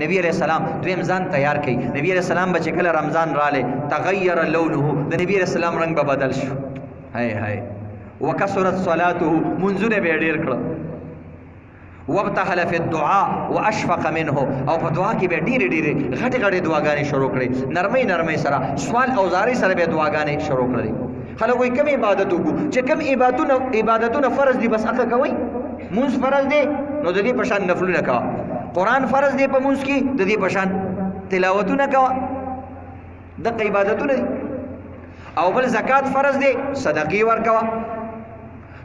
نبی علیہ السلام دویم ځان تیار کړي. نبی علیہ السلام به چې کله رمضان راله تغیر لونه د نبی علیہ السلام رنگ به بدل شو. هاي هاي وکثرت صلاته منذره به ډیر کړه. وابتهل فی الدعاء واشفق منه او په دعا کې به ډېرې ډېرې غټې غټې دعاګانې شروع کړې. نرمۍ سره سوال او زارۍ سره به دعاګانې شروع کړې. خلک وایي کوم عبادت وکړو چې کوم عبادتونه فرض دي بس هغه کوئ. مونځ فرض دی نو د دې په شان نفلونه کوه. قرآن فرض دی په مونځ کې د دې په شان تلاوتونه کوه. دغه عبادتونه دي. او بل زکات فرض دی صدقې ورکوه.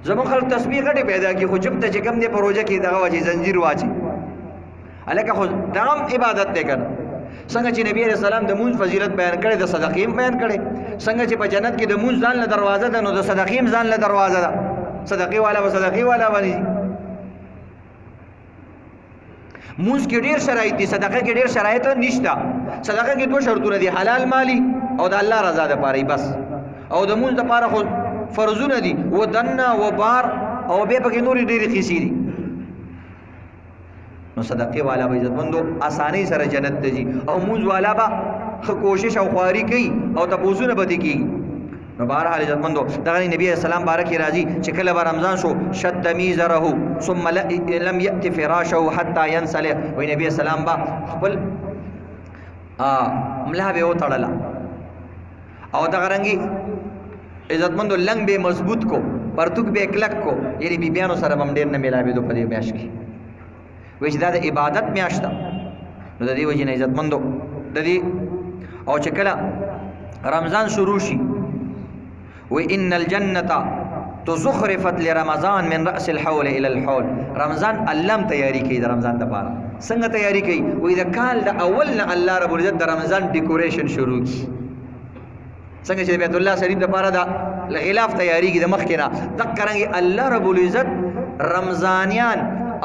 زمون خلک تسبیح غټي پیدا کی خو جب ته چې کم دی پروژه کې دغه واچي زنجیر واچي الکه خو دغه عبادت دی کنه. څنګه چې نبی رسول الله د مونږ فضیلت بیان کړي د صدقې بیان کړي. څنګه چې په جنت کې د مونږ ځان له دروازه ده نو د صدقې ځان له دروازه ده. صدقې والا و صدقې والا ونی مونږ کې ډیر شرایط دي. صدقه کې ډیر شرایط نشته. صدقه کې دوه شرطونه دي حلال مالی او د الله رضا ده پاره بس. او د مونږ لپاره خو فرضونه دي و دنه و بار او به پکې نورې ډېرې قصې دي. نو صدقې والا به عزتمندو اسانۍ سره جنت ته ځي او مونځ والا به ښه کوشش او خواري کوي او تپوسونه به دې کېږي. نو بهرحال عزتمندو دغه نبی السلام بارک راځي چې کله به رمضان شو شد میزره ثم لم یأت فراشه حتى ينسلخ. وایي نبی السلام به خپل ملا به وتړله او دغه رنګې عزتمندو لنګ به مضبوط کو پرتوک به کلک کو. یعنی بیبیانو سره هم ډېر نه میلاوېدو په دې میاشت کې. وایي چې دا د عبادت میاشت ده نو د دې وجې نه عزتمندو د دې او چې کله رمضان شروع شي وایي ان الجنة تزخرفت لرمضان من رأس الحول الى الحول. رمضان الله هم تیاری کوي د رمضان دپاره. څنګه تیاری کوي؟ وایي د کال د اول نه الله رب العزت د رمضان ډیکوریشن شروع کړي. څنګه چې بیت الله شریف لپاره دا غلاف تیاریږي د مخکې نه دقه رنګې الله رب العزت رمضانیان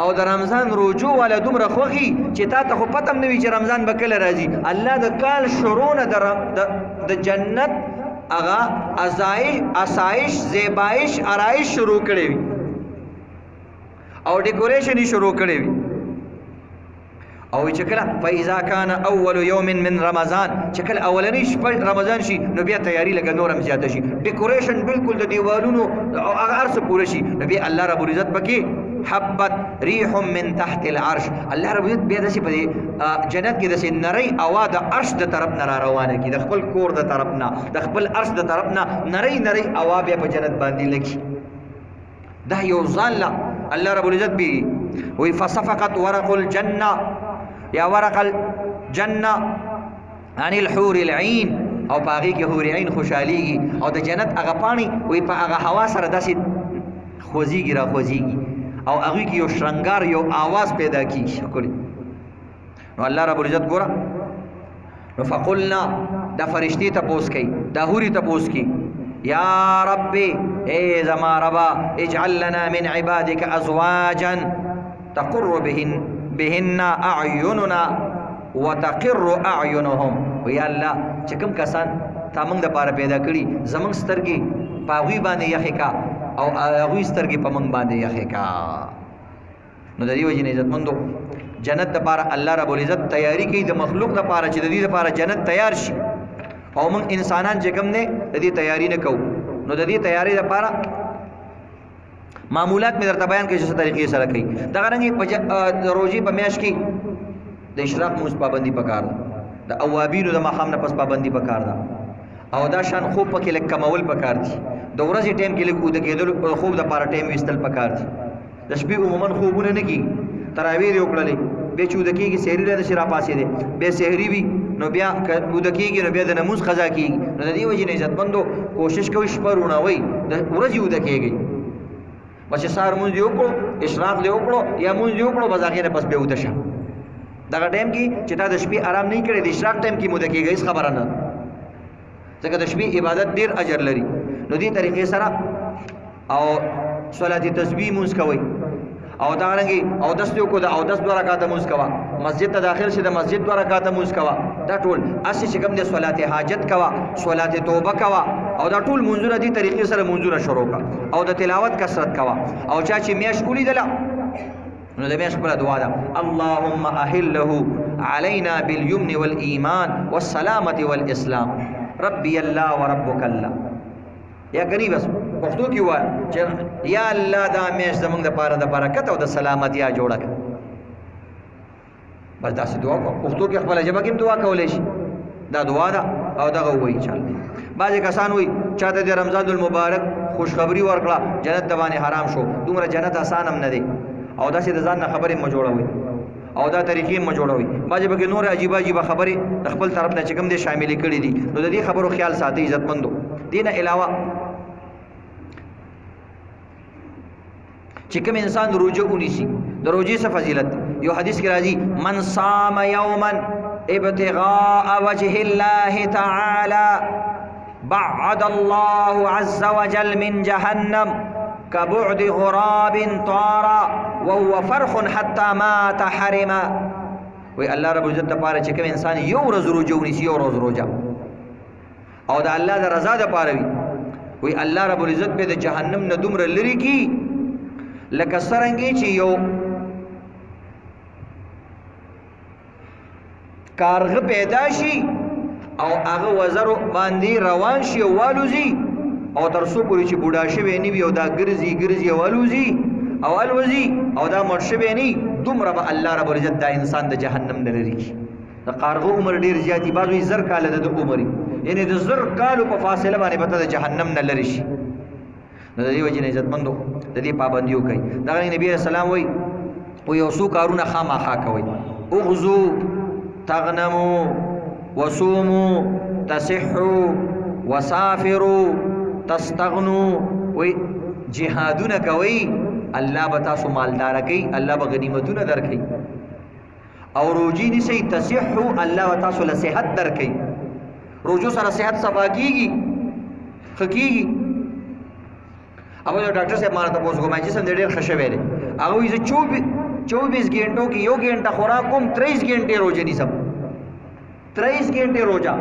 او د رمضان روجو والا دومره خوښي چې تا ته خو پته هم نه وي چې رمضان به کله راځي. الله د کال شروع نه د جنت هغه اسایش زیبایش آرایش شروع کړی وي او ډیکوریشن یې شروع کړی وي. او چې کله فاذا كان اول يوم من رمضان چې کله اولنی شپه رمضان شي نو بیا تیاری لګ نورم زیاته شي. ډیکوریشن بالکل د دیوالونو او هغه ارس پوره شي. نو بیا الله رب العزت پکې حبت ريح من تحت العرش. الله رب العزت بیا داسې په جنت کې داسې نری اوا د عرش د طرف نه را روانه کی د خپل کور د طرف نه د خپل عرش د طرف نه نری اوا بیا په جنت باندې لګي. دا یو ځان الله رب العزت به وی فصفقت ورق الجنه یا ورق الجنه عن الحور العين او باغی کې حور عین خوشاليږي او د جنت هغه پانی وی په هغه هوا سره داسې خوځيږي را خوځيږي او هغه کې یو شرنګار یو आवाज پیدا کیږي. شکر نو الله رب العزت ګوره نو فقلنا دا فرشتي تپوس کوي دا حوري تپوس کوي یا ربي اے زما ربا اجعل لنا من عبادك ازواجا تقر بهن اعیننا وتقر اعینهم. ویا الله چې کوم کسان تا موږ د پاره پیدا کړي زموږ سترګې په هغوی باندې یخې کا او هغوی سترګې په موږ باندې یخې کا. نو د دې وجې نه عزتمندو جنت دپاره الله رب العزت تیاری کوي د مخلوق دپاره چې د دې دپاره جنت تیار شي او موږ انسانان چې کوم دی د دې تیاری نه کوو. نو د دې تیاری دپاره معمولات می درته بیان کړي چې څه طریقې سره کوي. دغه رنګې د روژې په میاشت کې د اشراق مونځ پابندي پکار ده. د اوابینو د ماښام نه پس پابندي پکار ده او دا شان خوب پکې لږ کمول پکار دي. د ورځې ټایم کې لږ اوده کېدل خوب دپاره ټایم ویستل پکار دي. د شپې عموما خوبونه نه کېږي. تراویح دې وکړلې بیا چې اوده کېږي سحري رادشي راپاڅېدې بیا سحري وي نو بیا اوده کېږي نو بیا د لمونځ قضا کېږي. نو د دې وجې نه عزتمندو کوشش کوئ شپه روڼوئ د ورځې اوده کېږئ. بس سهار مونځ دې وکړو اشراق دې وکړو یا مونځ دې وکړو بس هغې نه پس بیا اوده شه. دغه ټایم کې چې تا د شپې آرام نه کړی د اشراق ټایم کې موده کېږي هېڅ خبره نه ځکه د شپې عبادت ډېر اجر لري. نو دې طریقې سره او صلات تسبیح مونځ کوئ او دا رنګي او دس یو کو دا او 10 دوه رکعاته مونږ کوا مسجد ته داخل شه د مسجد دوه رکعاته مونږ کوا دا ټول اسی چې کوم د صلات حاجت کوا صلات توبه کوا او دا ټول مونږونه دي طریقې سره مونږونه شروع کا او د تلاوت کثرت کوا او چا چې میاش اولی دلا نو د میاش پر دعا ده اللهم اهله علينا باليمن والإيمان والسلامة والإسلام ربي الله وربك الله یا کني بس پښتو کې وای چې یا الله دا میش زمونږ د پاره د برکت او د سلامتیا جوړه کړه بس داسې دعا کو پښتو کې خپل ژبه کې دعا کولای شي دا دعا ده او دغه وایي چل بعضې کسان وایي چاته د رمضان المبارک خوشخبری ورکړه جنت د باندې حرام شو دومره جنت آسان هم نه دی او داسې د ځان نه خبرې مه جوړوئ او دا طریقې مه جوړوئ بعضې پکې نور عجیبه عجیبه خبرې د خپل طرف نه چې کوم دی شاملې کړي دي نو د دې خبرو خیال ساتئ عزتمندو دې نه علاوه چې کوم انسان روزه ونیسي د روزې څه فضیلت یو حدیث کې راځي من صام یوما ابتغاء وجه الله تعالی بعد الله عز وجل من جهنم كبعد غراب طار وهو فرخ حتى مات حرما وی الله رب العزت لپاره چې کوم انسان یو ورځ روزه ونیسي یو ورځ روزه او د الله د رضا لپاره وی الله رب العزت به د جهنم نه دومره لري کی لکه څرنګه چې یو کارغه پیدا شي او هغه وزر باندې روان شي او والوزي او تر څو پورې چې بوډا شوی نه وي او دا ګرځي او والوزي او الوزي او دا مړ شوی نه دومره به الله رب العزت دا انسان د جهنم نه لري کی د کارغه عمر ډیر زیاتی بعضوی زر کال د عمر یعنی د زر کالو په فاصله باندې پته د جهنم نه لري شي نو د دې وجه نه عزتمندو د دې پابندیو کوي دا نبی رسول الله وی یو څو کارونه خامخا کوي اغزو تغنموا وصوموا تصحوا وسافروا تستغنوا وی جهادونه کوي الله به تاسو مالدار کوي الله به غنیمتونه درکوي او روزي نشي تصحوا الله به تاسو له صحت درکوي روزو سره صحت صفا کیږي خکېږي अब जो डॉक्टर साहब मारा तपोस को मैं जिसम ढेर खशे वेले अगर इसे 24 घंटों की यो घंटा खुराक कुम 23 घंटे रोजे नहीं सब 23 घंटे रोजा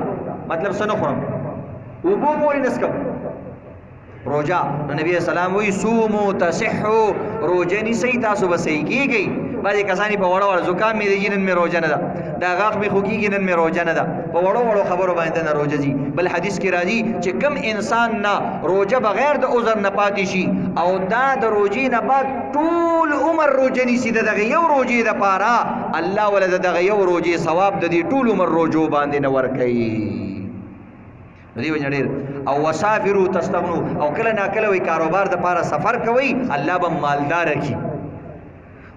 मतलब सनो खुराक वो मोरी नस्कब रोजा नबी सलाम वही सूमो तसिहु रोजे नहीं सही तासु बस सही की गई बाजे कसानी पे वड़ो जुकाम में जिनन में रोजा न दा दागाख में खुकी गिनन में रोजा न दा पे वड़ो वड़ो खबरों बांधे न रोजा जी बल हदीस की राजी कि कम इंसान ना रोजा बगैर द उज़र न पाती शी औ दा द रोजी न बाद طول عمر रोजे नहीं सीधा दगे यो रोजी द पारा अल्लाह वला दगे यो रोजी सवाब द दी طول عمر रोजो बांधे न वर कई ندی وجړیر او وسافروا تستغنوا او کله نا کله وی کاروبار د پاره سفر کوي الله به مالدار کی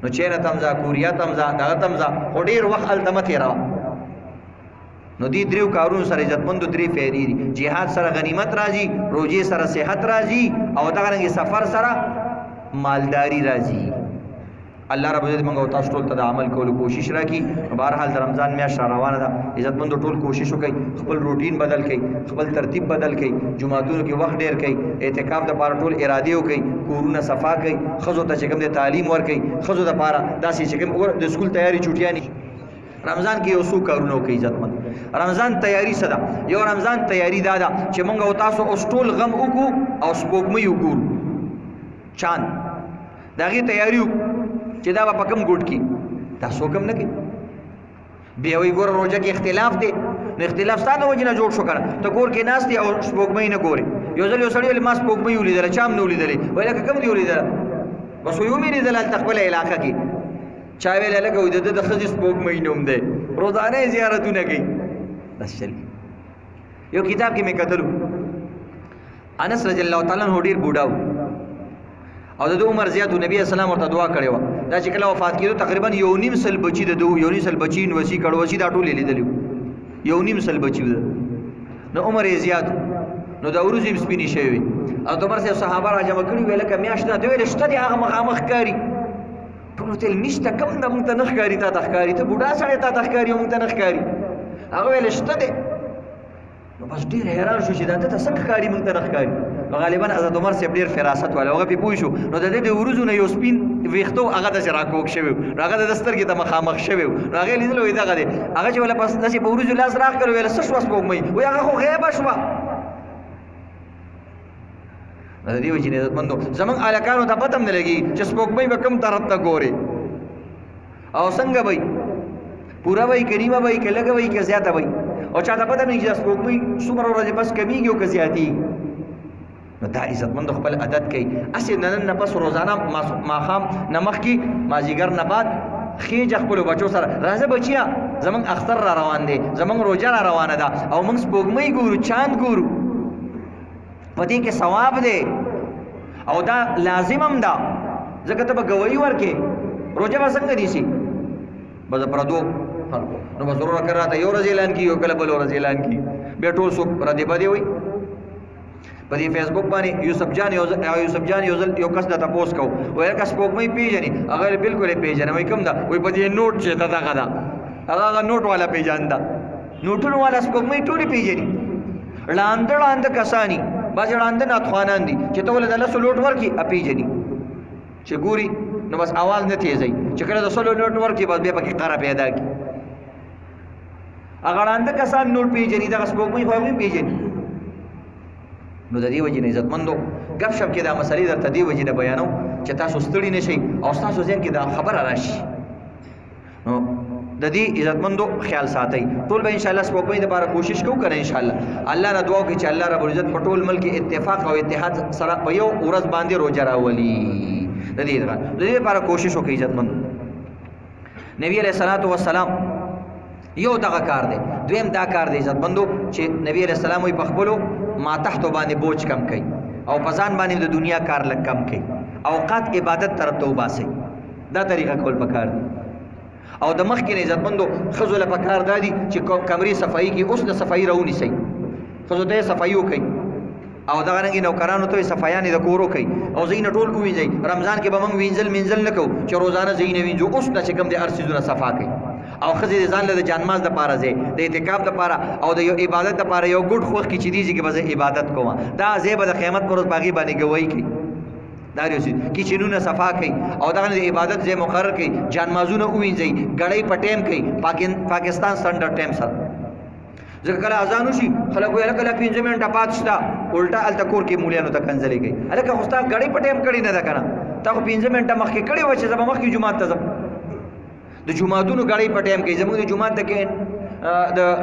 نو چیرې تمزا کوریا تمزا دا تمزا هډیر وخت التمته را نو دی دریو کارون سره عزتمند درې فیری دي jihad سره غنیمت راځي روزي سره صحت راځي او دا غنګي سفر سره مالداری راځي الله رب عزت منګو تاسو ټول ته عمل کولو کوشش راکړي بهرحال د رمضان میاشت روانه ده عزتمند ټول کوشش وکړي خپل روټین بدل کړي خپل ترتیب بدل کړي جمعهتونو کې وخت ډیر کړي اعتکاف د پاره ټول اراده وکړي کورونه صفا کړي خزو ته چې کوم د تعلیم ورکړي خزو د پاره داسې چې کوم د سکول تیاری چټیا نه رمضان کې یو څو کارونه کوي عزتمند رمضان تیاری صدا یو رمضان تیاری دادا چې مونږ او تاسو اوس ټول غم وکړو او سپوږمۍ وګورو چاند داغي تیاری چې دا په کم ګوټ کې تاسو کم نه کې بیا وی ګور روزه کې اختلاف دی نو اختلاف ستاسو وجه نه جوړ شو کړه ته کور کې ناس دی او سپوږمۍ نه ګوري یو ځل یو سړی ول ما سپوږمۍ ولیدل چام نه ولیدل وای لکه کم دی ولیدل بس یو مې لیدل تل خپل علاقې کې چا ویل لکه وې د خځې سپوږمۍ نوم دی روزانه زیارتونه کوي بس چل یو کتاب کې مې کتلو انس رضی الله تعالی عنہ ډیر بوډاو او د عمر زیاتو نبی اسلام ورته دعا کړې و دا چې کله وفات کېدو تقریبا یو نیم سل بچی د دوه یو نیم سل بچی وسی کړو وسی دا ټول لیدلو یو نیم سل بچی نو عمر یې زیات نو دا ورځې سپینې شوی او عمر سره صحابه را جمع کړي ویل کمه اشته دی ویل شته دی هغه مخامخ کاری ټول تل نشته کم د مونږ ته نخ کاری تا تخکاری ته بوډا سره تا تخکاری مونږ ته نخ کاری هغه ویل شته دی نو بس ډیر حیران شو چې دا ته څنګه کاری مونږ ته نخ کاری نو غالبا حضرت عمر سے ډیر فراست والا هغه په پوه شو نو د دې ورځو نه یو سپین ویختو هغه د شراکوک شوی هغه د دسترګې ته مخامخ شوی هغه لیدل وې دغه دی هغه چې ولا پس نشي په ورځو لاس راخ کړو ویل سش واس پوګمې وای هغه خو غیب شو د دې وجې نه مندو زمون الکانو ته پتم نه لګي چې سپوږمۍ به کم طرف ته ګوري او څنګه وای پورا وای کریمه وای که لږه وای که زیاته وای او چاته پته نه چې سپوږمۍ څومره ورځې پس کمیږي او که زیاتېږي نو دا عزتمند خپل عادت کوي اسې نن نه پس روزانه ماښام نه مخکې مازدیګر نه بعد خېج خپلو بچو سره راځه بچیا زمونږ اختر را روان دی زمونږ روژه را روانه ده او موږ سپوږمۍ ګورو چاند ګورو په دې کې ثواب دی او دا لازم هم ده ځکه ته به ګوایي ورکې روژه به څنګه نیسي به د پردو خلکو نو به ضرور که راته یو ورځ اعلان کړي او کله بل ورځ اعلان کړي بیا ټول څوک ردې بدې وایي په دې فیسبوک باندې یوسف جان یو کس دا تپوس کو وایي که سپوږمۍ پیژني هغه بالکل یې پیژنه وایي کوم ده وایي په دې نوټ چې ده دغه ده هغه نوټ والا پیژانده نوټونو والا سپوږمۍ ټولې پیژني ړانده ړانده کسانی بعضې ړانده ناتخوانان دي چې ته ولې د لسو لوټ ورکړي پیژني چې ګوري نو بس आवाज نه تیزوي چې کله د سلو نوټ ورکړي بس بیا پکې قره پیدا کړي هغه ړانده کسان نوټ پیژني دغه سپوږمۍ خو هغوی پیژني نو د دې وجې نه عزتمندو ګپ شپ کې دا مسلې درته دې وجې نه بیانوم چې تاسو ستړي نه شئ او ستاسو ذهن کې دا خبره راشي نو د دې عزتمندو خیال ساتئ ټول به انشاءالله سپوږمۍ دپاره کوشش کوو که نه انشاءالله الله نه دعا وکړي چې الله رب العزت په ټول ملک اتفاق او اتحاد سره په یو ورځ باندې روژه راولي د دې لپاره کوشش وکړئ عزتمندو نبی علیه الصلاة والسلام یو دغه کار دی دویم دا کار دی عزتمندو چې نبی علیه السلام وایي په خپلو ماتحتو باندې بوج کم کوي او په ځان باندې د دنیا کار لږ کم کوي اوقات عبادت طرف ته وباسئ دا طریقه کول پکار دی او د مخکې نه عزتمندو ښځو له پکار دا دي چې کمرې صفایي کې اوس د صفایي راونیسئ ښځو ته یې صفایي وکئ او دغه رنګې نوکرانو ته یې صفایانې د کور وکئ او ځایونه ټول ووینځئ رمضان کې به موږ وینځل نه کوو چې روزانه ځایونه وینځو اوس نه چې کوم د هر څیزونه صفا کوي او ښځې د ځان له د جانماز دپاره ځای د اعتکاف دپاره او د یو عبادت دپاره یو ګډ خوښ کړي چې دې ځای کې به زه عبادت کوم دا ځای به د قیامت پر ورځ په هغې باندې ګوایي کوي دا کچنونه صفا کوي او دغه د عبادت ځای مقرر کوي جانمازونه ووینځئ ګړۍ په ټایم کوي پاکستان سټنډرډ ټایم سره ځکه کله اذان وشي خلک وایي هلکه 15 منټه پات شته الټا هلته کور کې مولیانو ته کنځلې کوي هلکه خو ستا ګړۍ په ټایم کړې نه ده که نه تا خو 15 منټه مخکې کړې وه چې زه به مخکې جومات ته ځم د جوماتونو ګړۍ په ټایم کوي زموږ د جومات ته کې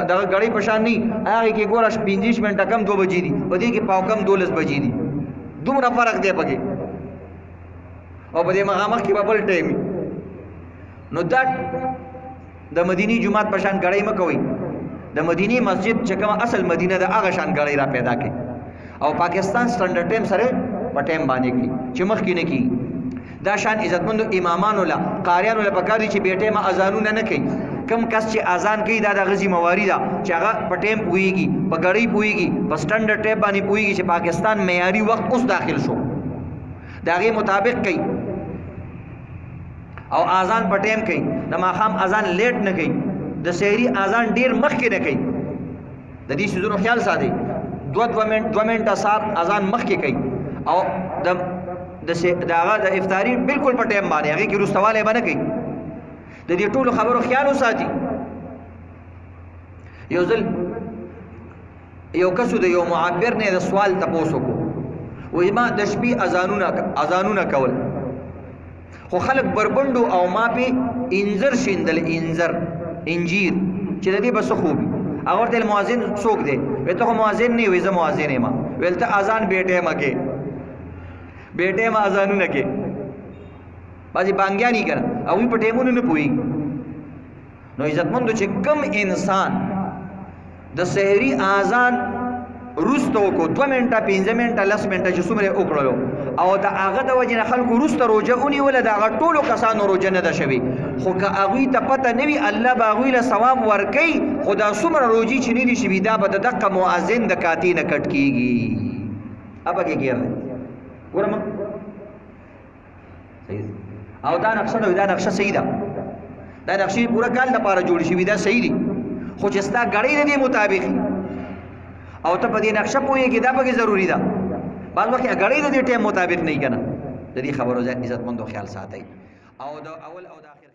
دغه ګړۍ په شان نه هغې کې ګوره 15 منټه کم 2 بجې دي په دې کې پاو کم 12 بجې دي دومره فرق دی پکې او په دې مخامخ کې به بل ټایم نو دا د مدینی جومات په شان ګړۍ مه کوئ د مدینی مسجد چې کومه اصل مدینه ده هغه شان ګړۍ را پیدا کړي او پاکستان سټنډرډ ټایم سره په ټایم باندې کړي چې مخکې نه کېږي دا شان عزتمندو امامانو له قاریانو له پکار دي چې بې ټایمه اذانونه نه کوي کم کس چې اذان کوي دا د هغه ذمهواري ده چې هغه په ټایم پوهېږي په ګړۍ پوهېږي په سټنډرډ ټایم باندې پوهېږي چې پاکستان معیاري وخت اوس داخل شو د هغې مطابق کوي او اذان په ټایم کوي د ماښام اذان لیټ نه کوي د سحري اذان ډیر مخکې نه کوي د دې شیزونو خیال ساتئ 2 منټه سار اذان مخکې کوي او د هغه د افطاري بالکل په ټایم باندې هغې کې وروستوالی به نه کوي د دې ټولو خبرو خیال وساتي یو ځل یو کسو د یو معبر نه د سوال تپوس وکړو وایي ما د شپې اذانونه کول خو خلک بربنډو او ما پې انځر شیندل انجیر چې د دې به څه خوب وي هغه ورته ویل مؤذن څوک دی وایي ته خو مؤذن نه یې وایي زه مؤذن یم ویل ته اذان بې ټایمه کې بې ټایمه اذانونه کې بعضې بانګیان یي که نه هغوی په ټایمونو نه پوهېږي نو عزتمندو چې کم انسان د سحري اذان وروسته وکړو 2 منټه 15 منټه 10 منټه چې څومره یې وکړلو او د هغه د وجې نه خلکو وروسته روژه ونیوله د هغه ټولو کسانو روژه نه ده شوې خو که هغوی ته پته نه وي الله به هغوی له ثواب ورکوي خو دا څومره روژې چې نه دي شوي دا به د دقه مؤذن د کاتې نه کټ کېږي پکې ګیر دی ګوره ما او دا نقشه ده دا نقشه صحیح ده دا نقشې پوره کال دپاره جوړې شوي دا صحیح دي خو چې ستا ګړۍ د دې مطابق او ته په دې نقشه پوهېږې دا پکې ضروري ده بعض وخت ګړۍ د دې ټایم مطابق نه وي که نه د دې خبرو عزتمندو خیال ساتئ او د اول او د آخر